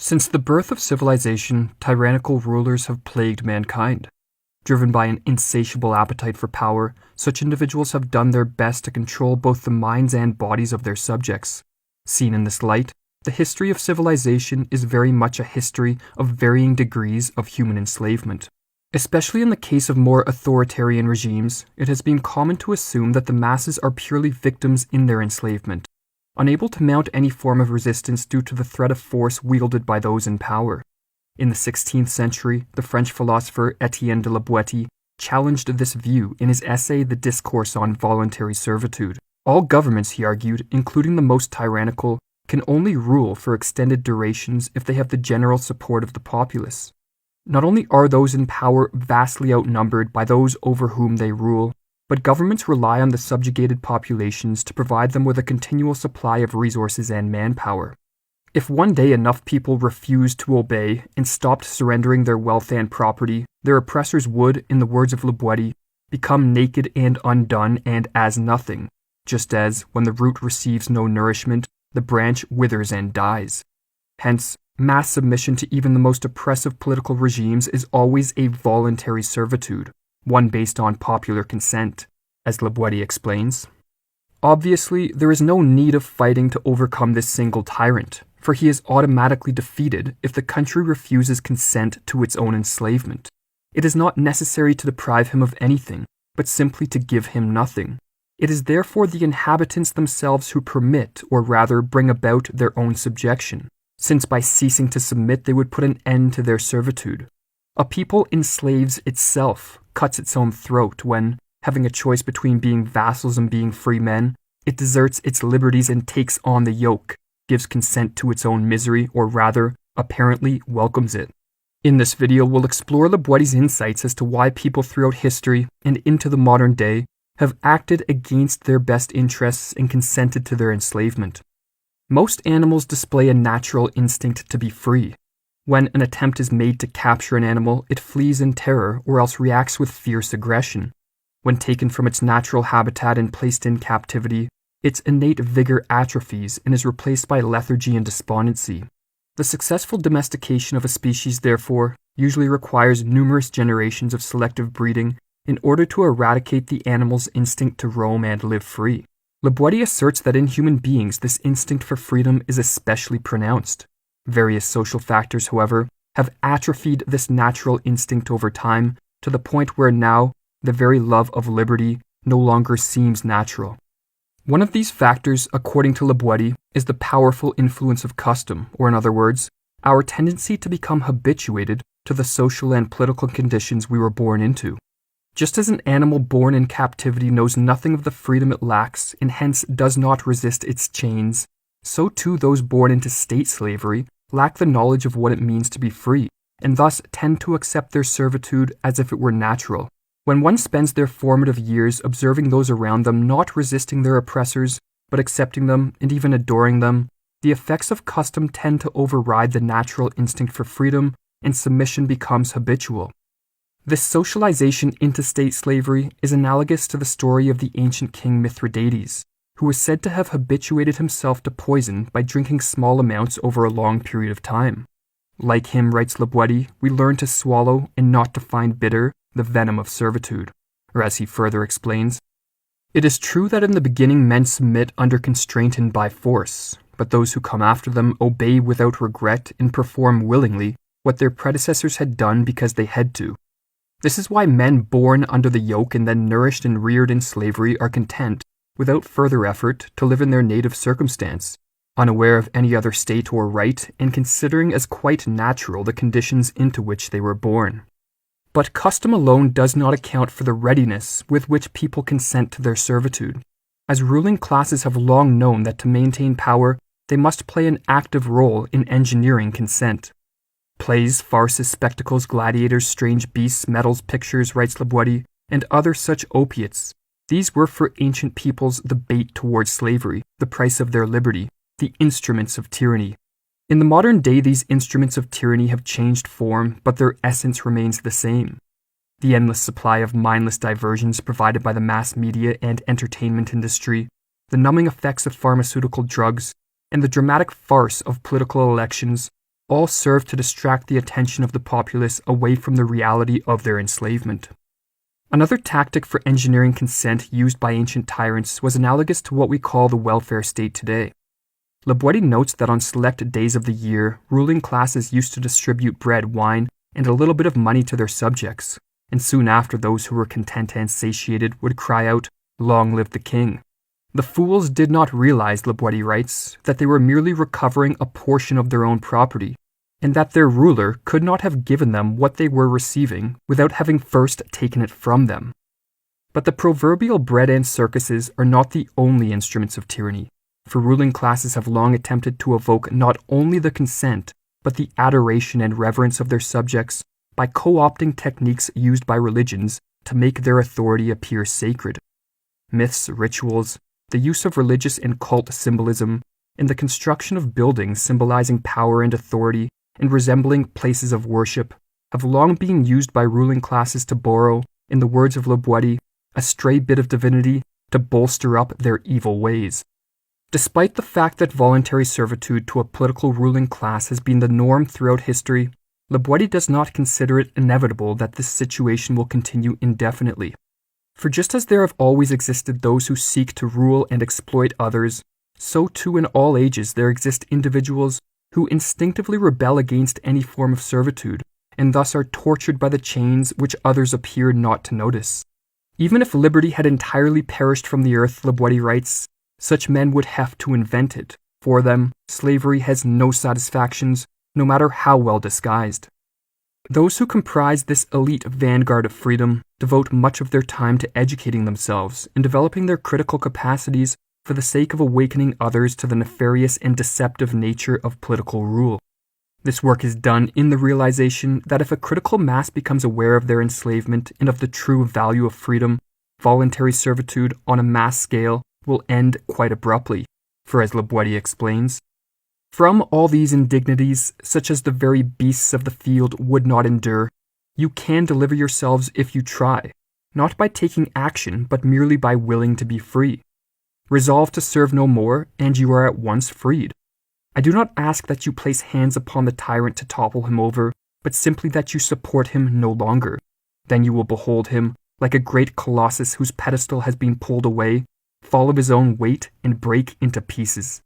Since the birth of civilization, tyrannical rulers have plagued mankind. Driven by an insatiable appetite for power, such individuals have done their best to control both the minds and bodies of their subjects. Seen in this light, the history of civilization is very much a history of varying degrees of human enslavement. Especially in the case of more authoritarian regimes, it has been common to assume that the masses are purely victims in their enslavement, unable to mount any form of resistance due to the threat of force wielded by those in power. In the 16th century, the French philosopher Étienne de la Boétie challenged this view in his essay The Discourse on Voluntary Servitude. All governments, he argued, including the most tyrannical, can only rule for extended durations if they have the general support of the populace. Not only are those in power vastly outnumbered by those over whom they rule, but governments rely on the subjugated populations to provide them with a continual supply of resources and manpower. If one day enough people refused to obey and stopped surrendering their wealth and property, their oppressors would, in the words of Le Boétie, become naked and undone and as nothing, just as, when the root receives no nourishment, the branch withers and dies. Hence, mass submission to even the most oppressive political regimes is always a voluntary servitude, one based on popular consent, as Le Boétie explains. Obviously, there is no need of fighting to overcome this single tyrant, for he is automatically defeated if the country refuses consent to its own enslavement. It is not necessary to deprive him of anything, but simply to give him nothing. It is therefore the inhabitants themselves who permit, or rather bring about, their own subjection, since by ceasing to submit they would put an end to their servitude. A people enslaves itself, cuts its own throat when, having a choice between being vassals and being free men, it deserts its liberties and takes on the yoke, gives consent to its own misery, or rather, apparently welcomes it. In this video, we'll explore Le Boétie's insights as to why people throughout history and into the modern day have acted against their best interests and consented to their enslavement. Most animals display a natural instinct to be free. When an attempt is made to capture an animal, it flees in terror or else reacts with fierce aggression. When taken from its natural habitat and placed in captivity, its innate vigor atrophies and is replaced by lethargy and despondency. The successful domestication of a species, therefore, usually requires numerous generations of selective breeding in order to eradicate the animal's instinct to roam and live free. Le Boétie asserts that in human beings this instinct for freedom is especially pronounced. Various social factors, however, have atrophied this natural instinct over time to the point where now the very love of liberty no longer seems natural. One of these factors, according to Le Boétie, is the powerful influence of custom, or in other words, our tendency to become habituated to the social and political conditions we were born into. Just as an animal born in captivity knows nothing of the freedom it lacks and hence does not resist its chains, so too those born into state slavery lack the knowledge of what it means to be free, and thus tend to accept their servitude as if it were natural. When one spends their formative years observing those around them not resisting their oppressors, but accepting them and even adoring them, the effects of custom tend to override the natural instinct for freedom, and submission becomes habitual. This socialization into state slavery is analogous to the story of the ancient king Mithridates, who was said to have habituated himself to poison by drinking small amounts over a long period of time. Like him, writes Le Boétie, we learn to swallow and not to find bitter the venom of servitude. Or as he further explains, it is true that in the beginning men submit under constraint and by force, but those who come after them obey without regret and perform willingly what their predecessors had done because they had to. This is why men born under the yoke and then nourished and reared in slavery are content, without further effort, to live in their native circumstance, unaware of any other state or right, and considering as quite natural the conditions into which they were born. But custom alone does not account for the readiness with which people consent to their servitude, as ruling classes have long known that to maintain power, they must play an active role in engineering consent. Plays, farces, spectacles, gladiators, strange beasts, medals, pictures, writes Le Boétie, and other such opiates. These were for ancient peoples the bait towards slavery, the price of their liberty, the instruments of tyranny. In the modern day, these instruments of tyranny have changed form, but their essence remains the same. The endless supply of mindless diversions provided by the mass media and entertainment industry, the numbing effects of pharmaceutical drugs, and the dramatic farce of political elections all served to distract the attention of the populace away from the reality of their enslavement. Another tactic for engineering consent used by ancient tyrants was analogous to what we call the welfare state today. Laboiti notes that on select days of the year, ruling classes used to distribute bread, wine, and a little bit of money to their subjects, and soon after those who were content and satiated would cry out, "Long live the king." The fools did not realize, Laboiti writes, that they were merely recovering a portion of their own property, and that their ruler could not have given them what they were receiving without having first taken it from them. But the proverbial bread and circuses are not the only instruments of tyranny, for ruling classes have long attempted to evoke not only the consent, but the adoration and reverence of their subjects by co-opting techniques used by religions to make their authority appear sacred. Myths, rituals, the use of religious and cult symbolism, and the construction of buildings symbolizing power and authority and resembling places of worship have long been used by ruling classes to borrow, in the words of Laboiti, a stray bit of divinity to bolster up their evil ways. Despite the fact that voluntary servitude to a political ruling class has been the norm throughout history, Laboiti does not consider it inevitable that this situation will continue indefinitely. For just as there have always existed those who seek to rule and exploit others, so too in all ages there exist individuals who instinctively rebel against any form of servitude, and thus are tortured by the chains which others appear not to notice. Even if liberty had entirely perished from the earth, Laboiti writes, such men would have to invent it. For them, slavery has no satisfactions, no matter how well disguised. Those who comprise this elite vanguard of freedom devote much of their time to educating themselves and developing their critical capacities for the sake of awakening others to the nefarious and deceptive nature of political rule. This work is done in the realization that if a critical mass becomes aware of their enslavement and of the true value of freedom, voluntary servitude on a mass scale will end quite abruptly, for as Laboiti explains, from all these indignities, such as the very beasts of the field would not endure, you can deliver yourselves if you try, not by taking action, but merely by willing to be free. Resolve to serve no more, and you are at once freed. I do not ask that you place hands upon the tyrant to topple him over, but simply that you support him no longer. Then you will behold him, like a great colossus whose pedestal has been pulled away, fall of his own weight and break into pieces.